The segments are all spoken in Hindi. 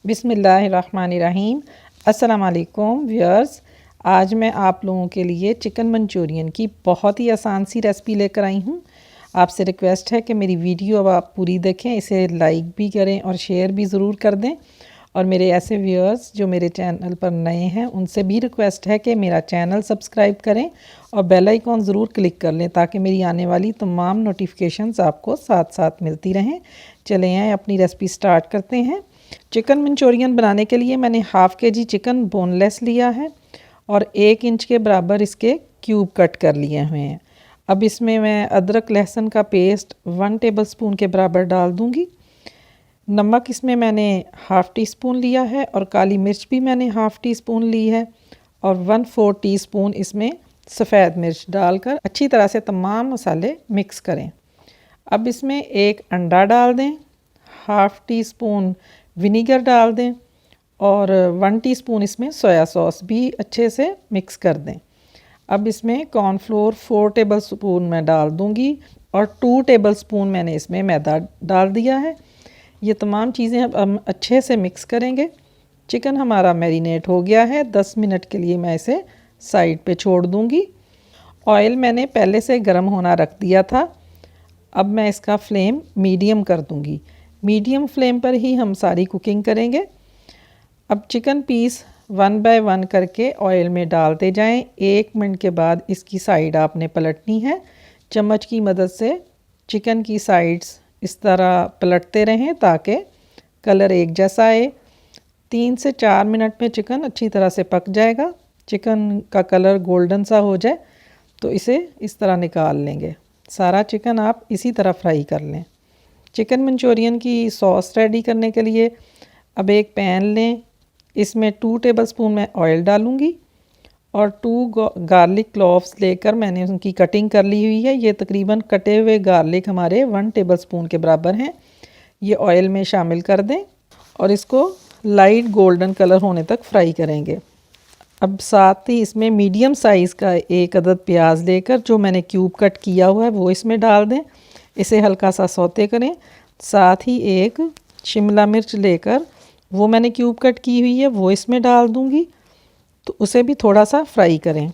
बिस्मिल्लाहिर्रहमानिर्रहीम। अस्सलाम वालेकुम व्यूअर्स। आज मैं आप लोगों के लिए चिकन मंचूरियन की बहुत ही आसान सी रेसिपी लेकर आई हूँ। आपसे रिक्वेस्ट है कि मेरी वीडियो अब आप पूरी देखें, इसे लाइक भी करें और शेयर भी ज़रूर कर दें। और मेरे ऐसे व्यूअर्स जो मेरे चैनल पर नए हैं उनसे भी रिक्वेस्ट है कि मेरा चैनल सब्सक्राइब करें और बेल आइकॉन ज़रूर क्लिक कर लें ताकि मेरी आने वाली तमाम नोटिफिकेशंस आपको साथ साथ मिलती रहें। चलें आए अपनी रेसिपी स्टार्ट करते हैं। चिकन मंचूरियन बनाने के लिए मैंने हाफ़ के-जी चिकन बोनलेस लिया है और 1 इंच के बराबर इसके क्यूब कट कर लिए हुए हैं। अब इसमें मैं अदरक लहसुन का पेस्ट 1 टेबलस्पून के बराबर डाल दूंगी। नमक इसमें मैंने हाफ़ टी स्पून लिया है और काली मिर्च भी मैंने हाफ़ टी स्पून ली है और 1/4 टीस्पून इसमें सफ़ेद मिर्च डालकर अच्छी तरह से तमाम मसाले मिक्स करें। अब इसमें 1 अंडा डाल दें, हाफ़ टी स्पून विनीगर डाल दें और 1 टीस्पून इसमें सोया सॉस भी अच्छे से मिक्स कर दें। अब इसमें कॉर्नफ्लोर 4 टेबलस्पून मैं डाल दूंगी और 2 टेबलस्पून मैंने इसमें मैदा डाल दिया है। ये तमाम चीज़ें अब हम अच्छे से मिक्स करेंगे। चिकन हमारा मैरिनेट हो गया है। 10 मिनट के लिए मैं इसे साइड पे छोड़ दूंगी। ऑयल मैंने पहले से गर्म होना रख दिया था। अब मैं इसका फ्लेम मीडियम कर दूंगी। मीडियम फ्लेम पर ही हम सारी कुकिंग करेंगे। अब चिकन पीस 1 बाय 1 करके ऑयल में डालते जाएं। 1 मिनट के बाद इसकी साइड आपने पलटनी है। चम्मच की मदद से चिकन की साइड्स इस तरह पलटते रहें ताकि कलर एक जैसा आए। 3 से 4 मिनट में चिकन अच्छी तरह से पक जाएगा। चिकन का कलर गोल्डन सा हो जाए तो इसे इस तरह निकाल लेंगे। सारा चिकन आप इसी तरह फ्राई कर लें। चिकन मंचूरियन की सॉस रेडी करने के लिए अब एक पैन लें। इसमें 2 टेबलस्पून मैं ऑयल डालूंगी और 2 गार्लिक क्लोव्स लेकर मैंने उनकी कटिंग कर ली हुई है। ये तकरीबन कटे हुए गार्लिक हमारे 1 टेबलस्पून के बराबर हैं। ये ऑयल में शामिल कर दें और इसको लाइट गोल्डन कलर होने तक फ्राई करेंगे। अब साथ ही इसमें मीडियम साइज़ का 1 अदद प्याज लेकर जो मैंने क्यूब कट किया हुआ है वो इसमें डाल दें। इसे हल्का सा सौते करें। साथ ही 1 शिमला मिर्च लेकर वो मैंने क्यूब कट की हुई है वो इसमें डाल दूंगी, तो उसे भी थोड़ा सा फ्राई करें।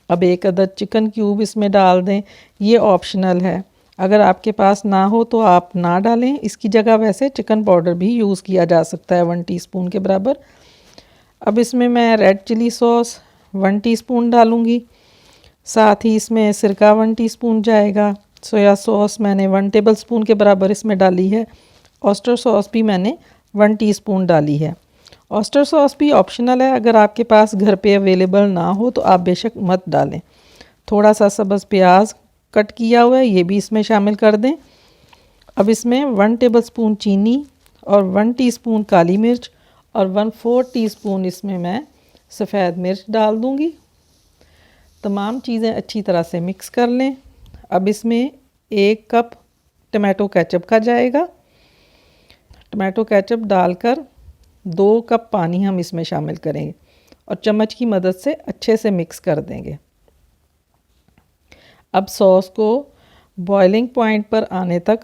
अब 1 अदद चिकन क्यूब इसमें डाल दें। ये ऑप्शनल है, अगर आपके पास ना हो तो आप ना डालें। इसकी जगह वैसे चिकन पाउडर भी यूज़ किया जा सकता है 1 टीस्पून के बराबर। अब इसमें मैं रेड चिली सॉस 1 टीस्पून डालूँगी। साथ ही इसमें सिरका 1 टीस्पून जाएगा। सोया सॉस मैंने 1 टेबलस्पून के बराबर इसमें डाली है। ऑयस्टर सॉस भी मैंने 1 टीस्पून डाली है। ऑयस्टर सॉस भी ऑप्शनल है, अगर आपके पास घर पे अवेलेबल ना हो तो आप बेशक मत डालें। थोड़ा सा सब्ज़ प्याज कट किया हुआ है ये भी इसमें शामिल कर दें। अब इसमें 1 टेबलस्पून चीनी और 1 टीस्पून काली मिर्च और 1/4 टीस्पून इसमें मैं सफ़ेद मिर्च डाल दूंगी। तमाम चीज़ें अच्छी तरह से मिक्स कर लें। अब इसमें 1 कप टमाटो केचप का जाएगा। टमाटो केचप डालकर 2 कप पानी हम इसमें शामिल करेंगे और चम्मच की मदद से अच्छे से मिक्स कर देंगे। अब सॉस को बॉइलिंग पॉइंट पर आने तक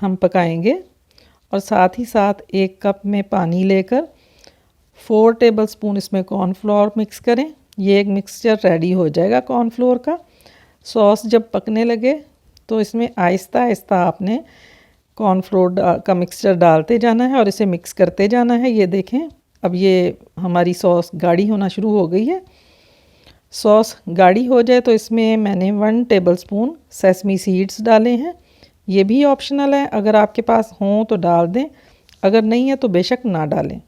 हम पकाएंगे और साथ ही साथ 1 कप में पानी लेकर 4 टेबलस्पून इसमें कॉर्नफ्लोर मिक्स करें। ये एक मिक्सचर रेडी हो जाएगा कॉर्नफ्लोर का। सॉस जब पकने लगे तो इसमें आहिस्ता आहिस्ता आपने कॉर्नफ्लोर का मिक्सचर डालते जाना है और इसे मिक्स करते जाना है। ये देखें अब ये हमारी सॉस गाढ़ी होना शुरू हो गई है। सॉस गाढ़ी हो जाए तो इसमें मैंने 1 टेबलस्पून सेसमी सीड्स डाले हैं। ये भी ऑप्शनल है, अगर आपके पास हों तो डाल दें, अगर नहीं है तो बेशक ना डालें।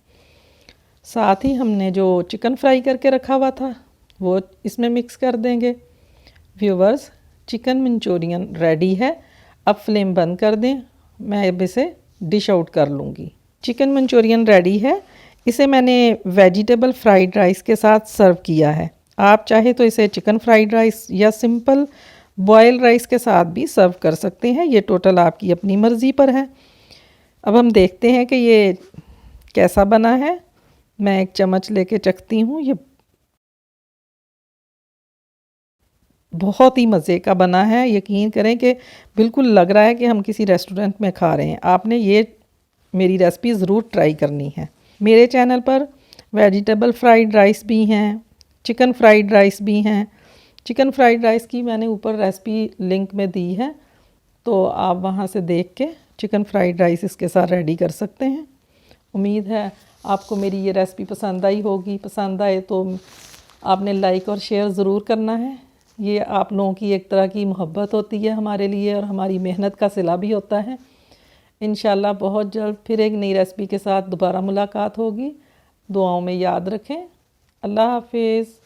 साथ ही हमने जो चिकन फ्राई करके रखा हुआ था वो इसमें मिक्स कर देंगे। व्यूवर्स, चिकन मंचूरियन रेडी है। अब फ्लेम बंद कर दें। मैं अब इसे डिश आउट कर लूँगी। चिकन मंचूरियन रेडी है। इसे मैंने वेजिटेबल फ्राइड राइस के साथ सर्व किया है। आप चाहे तो इसे चिकन फ्राइड राइस या सिंपल बॉयल राइस के साथ भी सर्व कर सकते हैं। ये टोटल आपकी अपनी मर्ज़ी पर है। अब हम देखते हैं कि ये कैसा बना है। मैं एक चम्मच लेके चखती हूँ। ये बहुत ही मज़े का बना है। यकीन करें कि बिल्कुल लग रहा है कि हम किसी रेस्टोरेंट में खा रहे हैं। आपने ये मेरी रेसिपी ज़रूर ट्राई करनी है। मेरे चैनल पर वेजिटेबल फ्राइड राइस भी हैं, चिकन फ्राइड राइस भी हैं। चिकन फ्राइड राइस की मैंने ऊपर रेसिपी लिंक में दी है, तो आप वहाँ से देख के चिकन फ्राइड राइस इसके साथ रेडी कर सकते हैं। उम्मीद है आपको मेरी ये रेसिपी पसंद आई होगी। पसंद आए तो आपने लाइक और शेयर ज़रूर करना है। ये आप लोगों की एक तरह की मोहब्बत होती है हमारे लिए और हमारी मेहनत का सिला भी होता है। इंशाल्लाह बहुत जल्द फिर एक नई रेसिपी के साथ दोबारा मुलाकात होगी। दुआओं में याद रखें। अल्लाह हाफिज़।